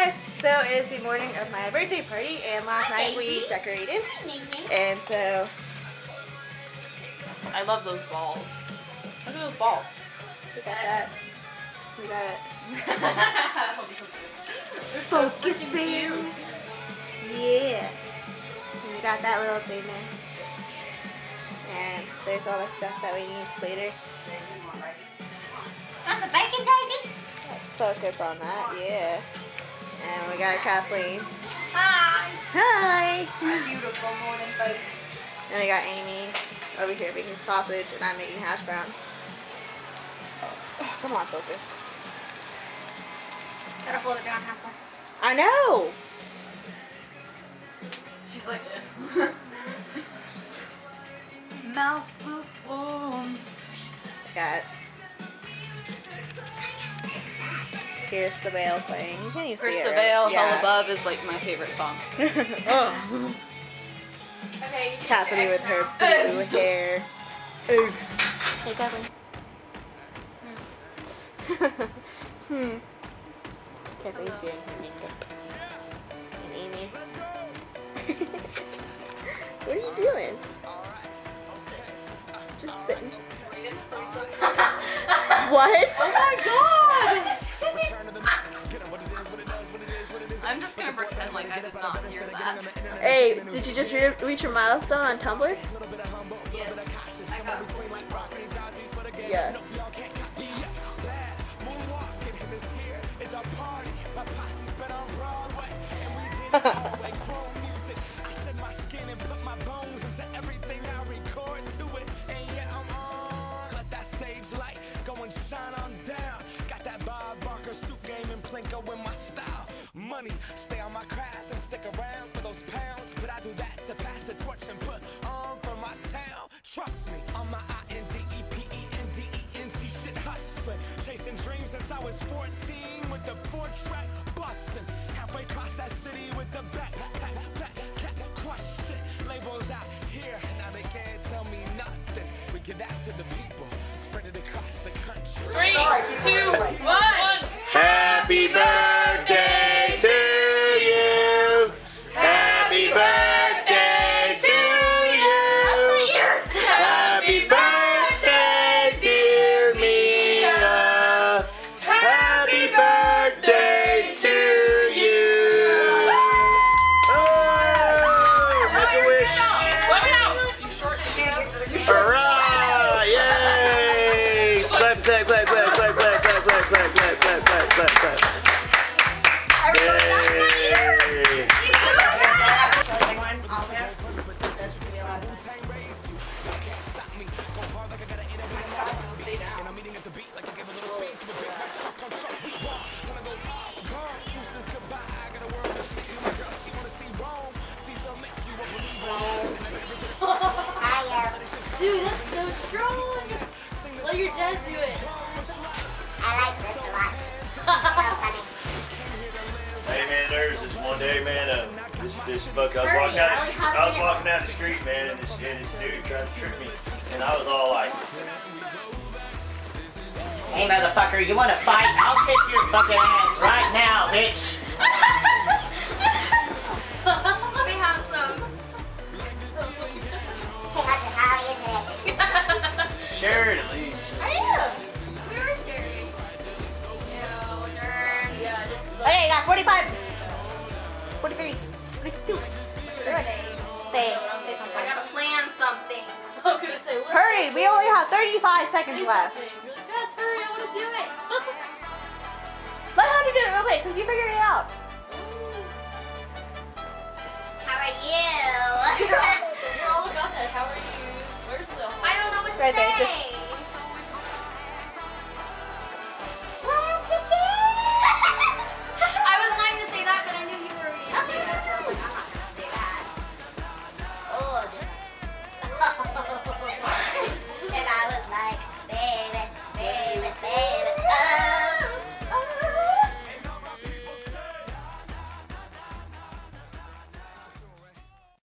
guys, so it is the morning of my birthday party, and last night we decorated, and so I love those balls. Look at those balls. we got that. We got it. They're so freaking Focusing. cute. Yeah. And we got that little thing there. And there's all the stuff that we need later. Want some bacon, Davey? Let's focus on that, yeah. And we got Kathleen. Hi. Hi! Beautiful morning, folks. And we got Amy over here making sausage, and I'm making hash browns. Oh, come on, focus. Gotta hold it down halfway. I know! She's like, mouth warm. Got. Here's the Veil playing. You can't even see First it, the right? Veil, Yeah. Hell Above is like my favorite song. Oh. Okay, you can Kathleen do with her X blue hair. Hey, Kathleen. Kathleen's doing her makeup. And Amy. What are you doing? Just sitting. What? Oh my god! I'm just gonna pretend like I did not hear that. Hey, did you just reach your milestone on Tumblr? Yes, I got like Yeah. Money, stay on my craft and stick around for those pounds. But I do that to pass the torch and put on for my town. Trust me, on my INDEPENDENT shit hustling. Chasing dreams since I was 14 with the 4-track bustin'. Halfway across that city with the back crush shit. Labels out here, now they can't tell me nothing. We give that to the people, spread it across the country. 3, 2, 1. Happy birthday to you. Happy birthday to you. Happy birthday, dear Mia. Happy birthday to you. Oh, make a wish. Let me out! You short Hurrah! Yay! Clap, clap, clap, clap, clap, clap, clap, clap, clap, clap, clap, clap, clap, clap. Dude, that's so strong! Let your dad do it. I like this a lot. So funny. Hey man, there's this one day, man. This fuck. I was walking down the street, man, and this dude tried to trick me, and I was all like, Hey motherfucker, you wanna fight? I'll kick your fucking ass right now, bitch! Let me have some. Hey, Hunter, how is it? share it at least. I am. We were sharing. Yeah, just Okay, I got 45. 43. 42. Say. I gotta plan something. I'm gonna say, what? Hurry, we only have 35 seconds left. Really fast, hurry, I wanna do it. Let Hunter do it real quick since you figured it out. How are you? You're all about that. How are you? Where's the I don't know what to Right there, say. just